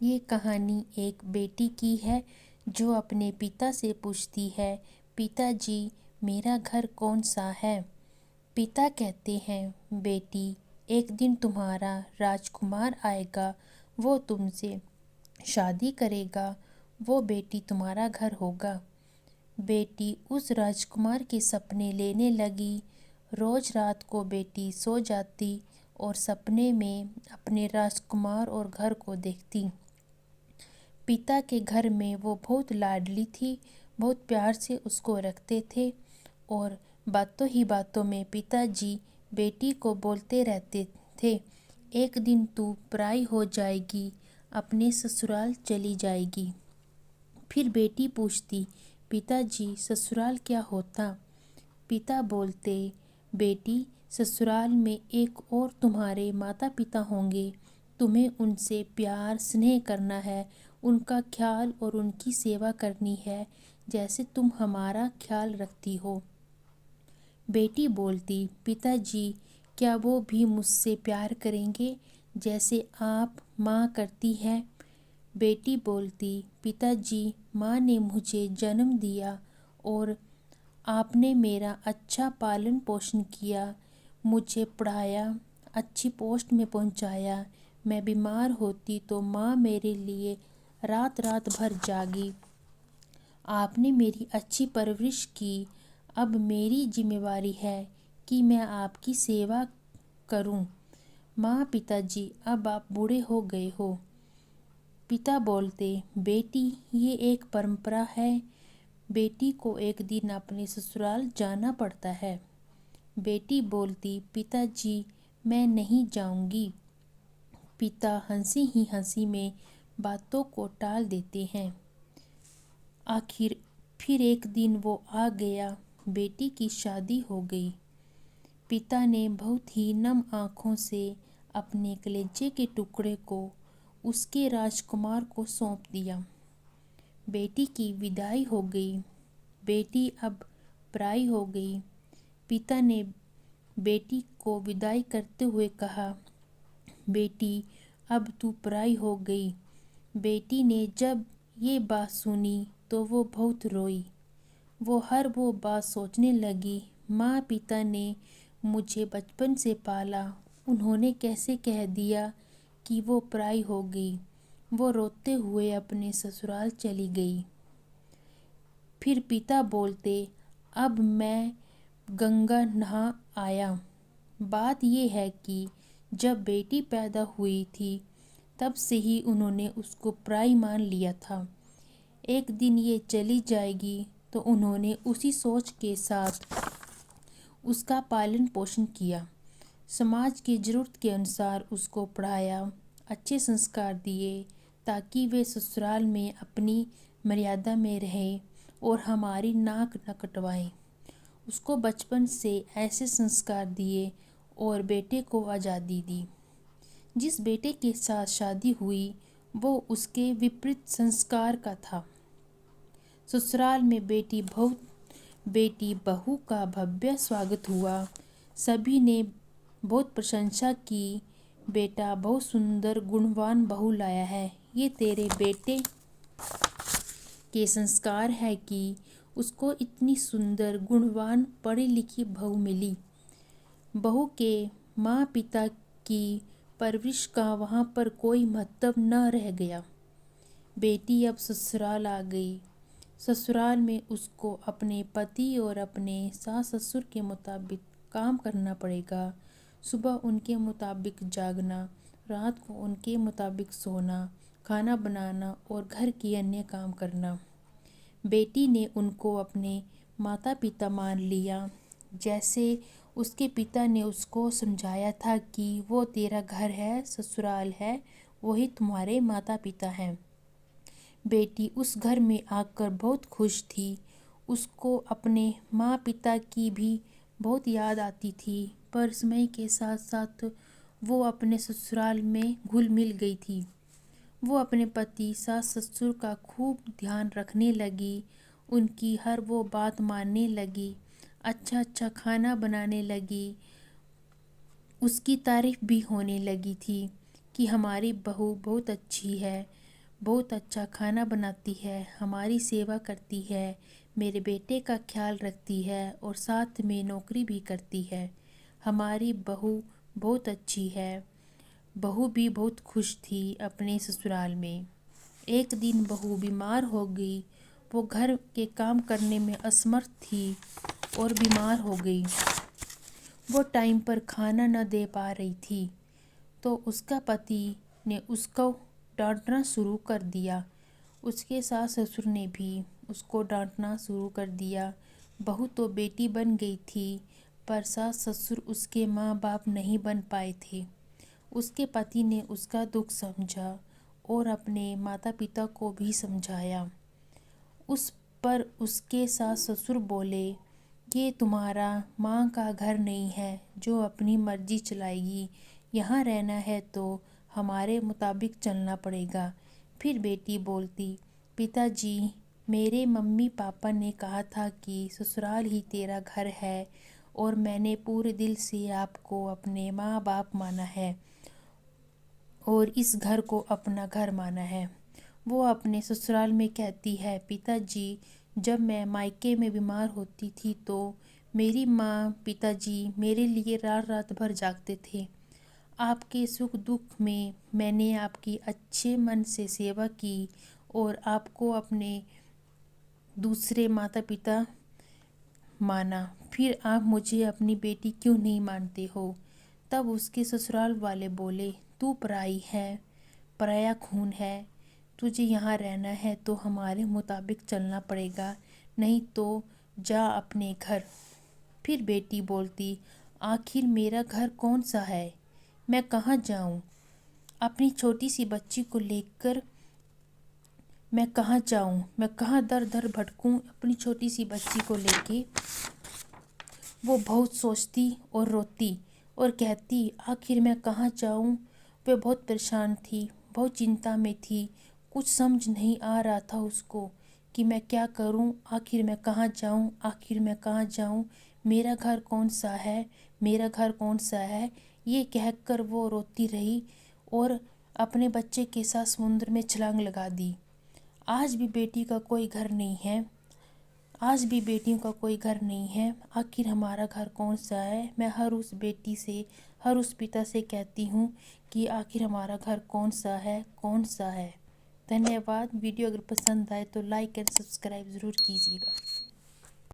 ये कहानी एक बेटी की है जो अपने पिता से पूछती है, पिताजी मेरा घर कौन सा है। पिता कहते हैं, बेटी एक दिन तुम्हारा राजकुमार आएगा, वो तुमसे शादी करेगा, वो बेटी तुम्हारा घर होगा। बेटी उस राजकुमार के सपने लेने लगी। रोज रात को बेटी सो जाती और सपने में अपने राजकुमार और घर को देखती। पिता के घर में वो बहुत लाडली थी, बहुत प्यार से उसको रखते थे और बातों ही बातों में पिताजी बेटी को बोलते रहते थे, एक दिन तू पराई हो जाएगी, अपने ससुराल चली जाएगी। फिर बेटी पूछती, पिताजी ससुराल क्या होता। पिता बोलते, बेटी ससुराल में एक और तुम्हारे माता पिता होंगे, तुम्हें उनसे प्यार स्नेह करना है, उनका ख्याल और उनकी सेवा करनी है, जैसे तुम हमारा ख्याल रखती हो। बेटी बोलती, पिताजी क्या वो भी मुझसे प्यार करेंगे जैसे आप माँ करती है। बेटी बोलती, पिताजी माँ ने मुझे जन्म दिया और आपने मेरा अच्छा पालन पोषण किया, मुझे पढ़ाया, अच्छी पोस्ट में पहुंचाया। मैं बीमार होती तो माँ मेरे लिए रात रात भर जागी। आपने मेरी अच्छी परवरिश की। अब मेरी जिम्मेवारी है कि मैं आपकी सेवा करूं। माँ पिताजी अब आप बूढ़े हो गए हो। पिता बोलते, बेटी ये एक परंपरा है, बेटी को एक दिन अपने ससुराल जाना पड़ता है। बेटी बोलती, पिताजी मैं नहीं जाऊंगी। पिता हंसी ही हंसी में बातों को टाल देते हैं। आखिर फिर एक दिन वो आ गया, बेटी की शादी हो गई। पिता ने बहुत ही नम आँखों से अपने कलेजे के टुकड़े को उसके राजकुमार को सौंप दिया। बेटी की विदाई हो गई। बेटी अब पराई हो गई। पिता ने बेटी को विदाई करते हुए कहा, बेटी अब तू पराई हो गई। बेटी ने जब ये बात सुनी तो वो बहुत रोई। वो हर वो बात सोचने लगी, माँ पिता ने मुझे बचपन से पाला, उन्होंने कैसे कह दिया कि वो पराई हो गई। वो रोते हुए अपने ससुराल चली गई। फिर पिता बोलते, अब मैं गंगा नहा आया। बात ये है कि जब बेटी पैदा हुई थी तब से ही उन्होंने उसको पराई मान लिया था। एक दिन ये चली जाएगी तो उन्होंने उसी सोच के साथ उसका पालन पोषण किया। समाज की ज़रूरत के अनुसार उसको पढ़ाया, अच्छे संस्कार दिए ताकि वे ससुराल में अपनी मर्यादा में रहे और हमारी नाक न कटवाएं। उसको बचपन से ऐसे संस्कार दिए और बेटे को आज़ादी दी। जिस बेटे के साथ शादी हुई वो उसके विपरीत संस्कार का था। ससुराल में बेटी बहू का भव्य स्वागत हुआ। सभी ने बहुत प्रशंसा की, बेटा बहुत सुंदर गुणवान बहू लाया है। ये तेरे बेटे के संस्कार है कि उसको इतनी सुंदर गुणवान पढ़ी लिखी बहू मिली। बहू के माँ पिता की परवरिश का वहाँ पर कोई महत्व न रह गया। बेटी अब ससुराल आ गई। ससुराल में उसको अपने पति और अपने सास ससुर के मुताबिक काम करना पड़ेगा। सुबह उनके मुताबिक जागना, रात को उनके मुताबिक सोना, खाना बनाना और घर की अन्य काम करना। बेटी ने उनको अपने माता पिता मान लिया, जैसे उसके पिता ने उसको समझाया था कि वो तेरा घर है, ससुराल है, वही तुम्हारे माता पिता हैं। बेटी उस घर में आकर बहुत खुश थी। उसको अपने माँ पिता की भी बहुत याद आती थी, पर समय के साथ साथ वो अपने ससुराल में घुल मिल गई थी। वो अपने पति सास ससुर का खूब ध्यान रखने लगी, उनकी हर वो बात मानने लगी, अच्छा अच्छा खाना बनाने लगी। उसकी तारीफ भी होने लगी थी कि हमारी बहू बहुत अच्छी है, बहुत अच्छा खाना बनाती है, हमारी सेवा करती है, मेरे बेटे का ख्याल रखती है और साथ में नौकरी भी करती है। हमारी बहू बहुत अच्छी है। बहू भी बहुत खुश थी अपने ससुराल में। एक दिन बहू बीमार हो गई। वो घर के काम करने में असमर्थ थी और बीमार हो गई। वो टाइम पर खाना न दे पा रही थी, तो उसका पति ने उसको डांटना शुरू कर दिया। उसके सास ससुर ने भी उसको डांटना शुरू कर दिया। बहू तो बेटी बन गई थी, पर सास ससुर उसके माँ बाप नहीं बन पाए थे। उसके पति ने उसका दुख समझा और अपने माता पिता को भी समझाया। उस पर उसके सास ससुर बोले, ये तुम्हारा माँ का घर नहीं है जो अपनी मर्जी चलाएगी। यहाँ रहना है तो हमारे मुताबिक चलना पड़ेगा। फिर बेटी बोलती, पिताजी, मेरे मम्मी पापा ने कहा था कि ससुराल ही तेरा घर है और मैंने पूरे दिल से आपको अपने माँ बाप माना है और इस घर को अपना घर माना है। वो अपने ससुराल में कहती है, पिताजी, जब मैं मायके में बीमार होती थी तो मेरी माँ पिताजी मेरे लिए रात रात भर जागते थे। आपके सुख दुख में मैंने आपकी अच्छे मन से सेवा की और आपको अपने दूसरे माता पिता माना। फिर आप मुझे अपनी बेटी क्यों नहीं मानते हो? तब उसके ससुराल वाले बोले, तू पराई है, पराया खून है, तुझे यहाँ रहना है तो हमारे मुताबिक चलना पड़ेगा, नहीं तो जा अपने घर। फिर बेटी बोलती, आखिर मेरा घर कौन सा है? मैं कहाँ जाऊँ? अपनी छोटी सी बच्ची को लेकर मैं कहाँ जाऊँ? मैं कहाँ दर दर भटकूँ अपनी छोटी सी बच्ची को लेके? वो बहुत सोचती और रोती और कहती, आखिर मैं कहाँ जाऊँ? वह बहुत परेशान थी, बहुत चिंता में थी। कुछ समझ नहीं आ रहा था उसको कि मैं क्या करूँ, आखिर मैं कहाँ जाऊँ, आखिर मैं कहाँ जाऊँ, मेरा घर कौन सा है, मेरा घर कौन सा है। ये कहकर वो रोती रही और अपने बच्चे के साथ समुद्र में छलांग लगा दी। आज भी बेटी का कोई घर नहीं है। आज भी बेटियों का कोई घर नहीं है। आखिर हमारा घर कौन सा है? मैं हर उस बेटी से, हर उस पिता से कहती हूँ कि आखिर हमारा घर कौन सा है, कौन सा है। धन्यवाद। वीडियो अगर पसंद आए तो लाइक एंड सब्सक्राइब ज़रूर कीजिएगा।